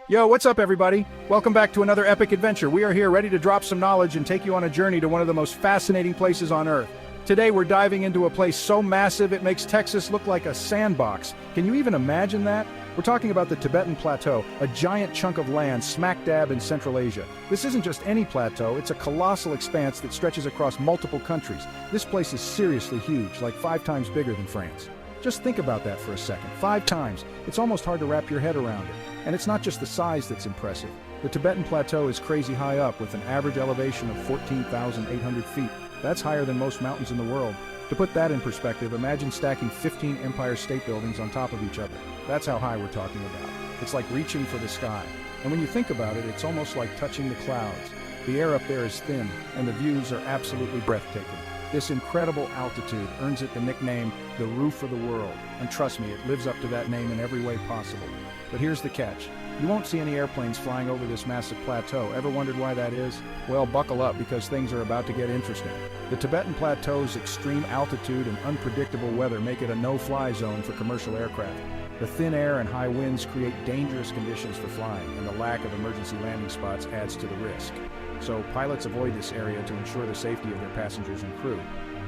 Yo, what's up, everybody? Welcome back to another epic adventure. We are here ready to drop some knowledge and take you on a journey to one of the most fascinating places on Earth. Today, we're diving into a place so massive it makes Texas look like a sandbox. Can you even imagine that? We're talking about the Tibetan Plateau, a giant chunk of land smack dab in Central Asia. This isn't just any plateau, it's a colossal expanse that stretches across multiple countries. This place is seriously huge, like 5 times bigger than France. Just think about that for a second. 5 times. It's almost hard to wrap your head around it. And it's not just the size that's impressive. The Tibetan Plateau is crazy high up with an average elevation of 14,800 feet. That's higher than most mountains in the world. To put that in perspective, imagine stacking 15 Empire State Buildings on top of each other. That's how high we're talking about. It's like reaching for the sky. And when you think about it, it's almost like touching the clouds. The air up there is thin, and the views are absolutely breathtaking. This incredible altitude earns it the nickname, the roof of the world. And trust me, it lives up to that name in every way possible. But here's the catch. You won't see any airplanes flying over this massive plateau. Ever wondered why that is? Well, buckle up because things are about to get interesting. The Tibetan Plateau's extreme altitude and unpredictable weather make it a no-fly zone for commercial aircraft. The thin air and high winds create dangerous conditions for flying, and the lack of emergency landing spots adds to the risk. So pilots avoid this area to ensure the safety of their passengers and crew.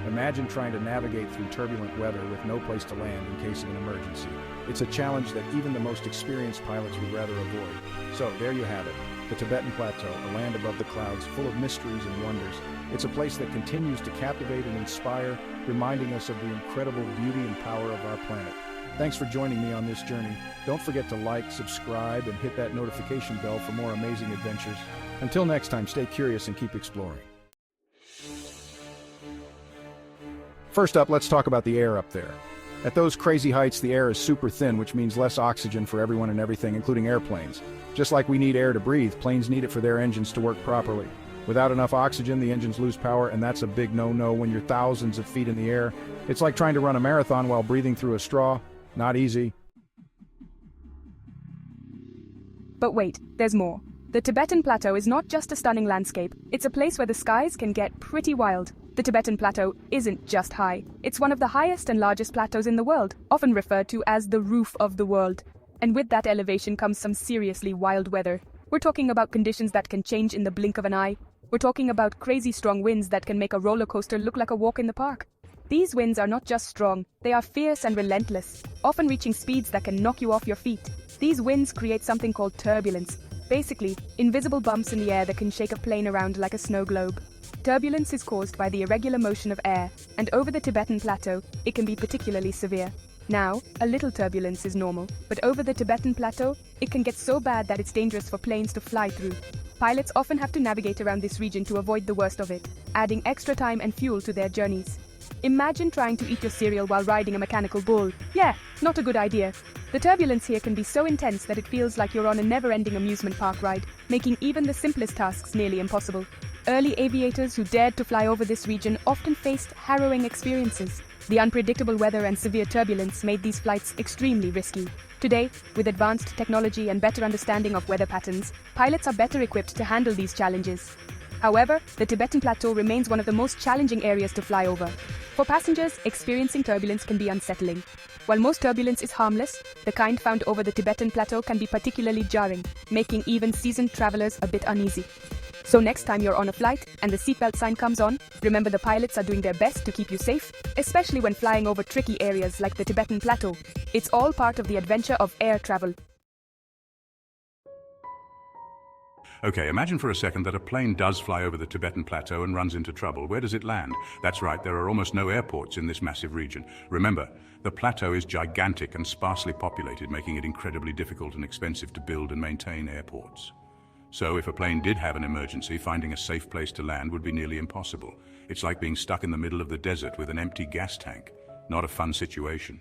Imagine trying to navigate through turbulent weather with no place to land in case of an emergency. It's a challenge that even the most experienced pilots would rather avoid. So there you have it, the Tibetan Plateau, a land above the clouds full of mysteries and wonders. It's a place that continues to captivate and inspire, reminding us of the incredible beauty and power of our planet. Thanks for joining me on this journey. Don't forget to like, subscribe, and hit that notification bell for more amazing adventures. Until next time, stay curious and keep exploring. First up, let's talk about the air up there. At those crazy heights, the air is super thin, which means less oxygen for everyone and everything, including airplanes. Just like we need air to breathe, planes need it for their engines to work properly. Without enough oxygen, the engines lose power, and that's a big no-no when you're thousands of feet in the air. It's like trying to run a marathon while breathing through a straw. Not easy. But wait, there's more. The Tibetan Plateau is not just a stunning landscape, it's a place where the skies can get pretty wild. The Tibetan Plateau isn't just high, it's one of the highest and largest plateaus in the world, often referred to as the roof of the world. And with that elevation comes some seriously wild weather. We're talking about conditions that can change in the blink of an eye. We're talking about crazy strong winds that can make a roller coaster look like a walk in the park. These winds are not just strong, they are fierce and relentless, often reaching speeds that can knock you off your feet. These winds create something called turbulence. Basically, invisible bumps in the air that can shake a plane around like a snow globe. Turbulence is caused by the irregular motion of air, and over the Tibetan Plateau, it can be particularly severe. Now, a little turbulence is normal, but over the Tibetan Plateau, it can get so bad that it's dangerous for planes to fly through. Pilots often have to navigate around this region to avoid the worst of it, adding extra time and fuel to their journeys. Imagine trying to eat your cereal while riding a mechanical bull. Yeah, not a good idea. The turbulence here can be so intense that it feels like you're on a never-ending amusement park ride, making even the simplest tasks nearly impossible. Early aviators who dared to fly over this region often faced harrowing experiences. The unpredictable weather and severe turbulence made these flights extremely risky. Today, with advanced technology and better understanding of weather patterns, pilots are better equipped to handle these challenges. However, the Tibetan Plateau remains one of the most challenging areas to fly over. For passengers, experiencing turbulence can be unsettling. While most turbulence is harmless, the kind found over the Tibetan Plateau can be particularly jarring, making even seasoned travelers a bit uneasy. So next time you're on a flight and the seatbelt sign comes on, remember the pilots are doing their best to keep you safe, especially when flying over tricky areas like the Tibetan Plateau. It's all part of the adventure of air travel. Okay, imagine for a second that a plane does fly over the Tibetan Plateau and runs into trouble. Where does it land? That's right, there are almost no airports in this massive region. Remember, the plateau is gigantic and sparsely populated, making it incredibly difficult and expensive to build and maintain airports. So if a plane did have an emergency, finding a safe place to land would be nearly impossible. It's like being stuck in the middle of the desert with an empty gas tank. Not a fun situation.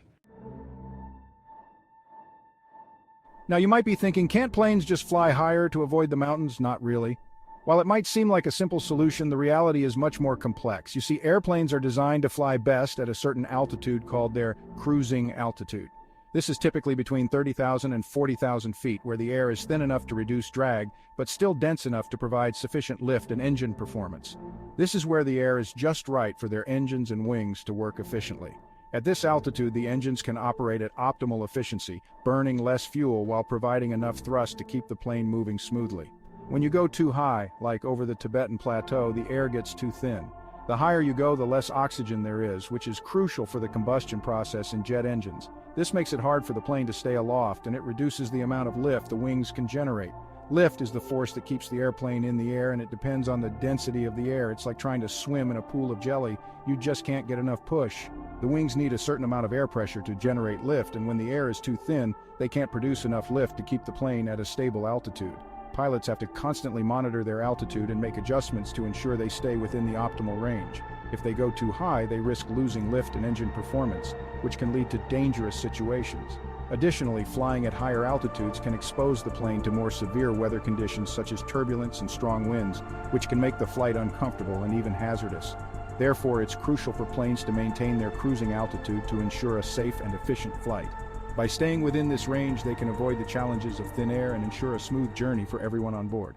Now you might be thinking, can't planes just fly higher to avoid the mountains? Not really. While it might seem like a simple solution, the reality is much more complex. You see, airplanes are designed to fly best at a certain altitude called their cruising altitude. This is typically between 30,000 and 40,000 feet, where the air is thin enough to reduce drag, but still dense enough to provide sufficient lift and engine performance. This is where the air is just right for their engines and wings to work efficiently. At this altitude, the engines can operate at optimal efficiency, burning less fuel while providing enough thrust to keep the plane moving smoothly. When you go too high, like over the Tibetan Plateau, the air gets too thin. The higher you go, the less oxygen there is, which is crucial for the combustion process in jet engines. This makes it hard for the plane to stay aloft, and it reduces the amount of lift the wings can generate. Lift is the force that keeps the airplane in the air, and it depends on the density of the air. It's like trying to swim in a pool of jelly. You just can't get enough push. The wings need a certain amount of air pressure to generate lift, and when the air is too thin, they can't produce enough lift to keep the plane at a stable altitude. Pilots have to constantly monitor their altitude and make adjustments to ensure they stay within the optimal range. If they go too high, they risk losing lift and engine performance, which can lead to dangerous situations. Additionally, flying at higher altitudes can expose the plane to more severe weather conditions such as turbulence and strong winds, which can make the flight uncomfortable and even hazardous. Therefore, it's crucial for planes to maintain their cruising altitude to ensure a safe and efficient flight. By staying within this range, they can avoid the challenges of thin air and ensure a smooth journey for everyone on board.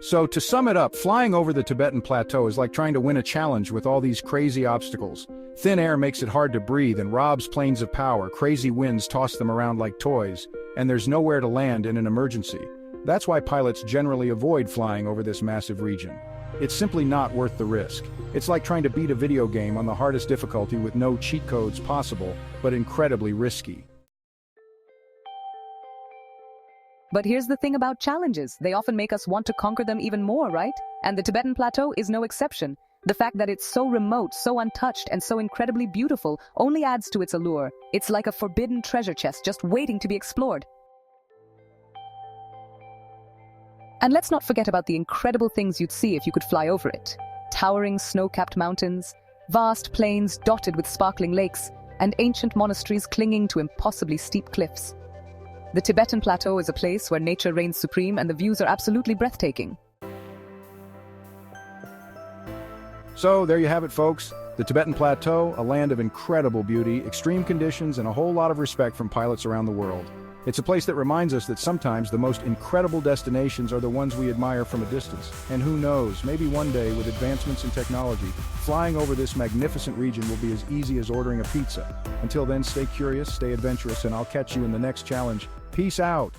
So, to sum it up, flying over the Tibetan Plateau is like trying to win a challenge with all these crazy obstacles. Thin air makes it hard to breathe and robs planes of power, crazy winds toss them around like toys, and there's nowhere to land in an emergency. That's why pilots generally avoid flying over this massive region. It's simply not worth the risk. It's like trying to beat a video game on the hardest difficulty with no cheat codes possible, but incredibly risky. But here's the thing about challenges. They often make us want to conquer them even more, right? And the Tibetan Plateau is no exception. The fact that it's so remote, so untouched, and so incredibly beautiful only adds to its allure. It's like a forbidden treasure chest just waiting to be explored. And let's not forget about the incredible things you'd see if you could fly over it. Towering snow-capped mountains, vast plains dotted with sparkling lakes, and ancient monasteries clinging to impossibly steep cliffs. The Tibetan Plateau is a place where nature reigns supreme and the views are absolutely breathtaking. So, there you have it, folks. The Tibetan Plateau, a land of incredible beauty, extreme conditions, and a whole lot of respect from pilots around the world. It's a place that reminds us that sometimes the most incredible destinations are the ones we admire from a distance. And who knows, maybe one day, with advancements in technology, flying over this magnificent region will be as easy as ordering a pizza. Until then, stay curious, stay adventurous, and I'll catch you in the next challenge. Peace out!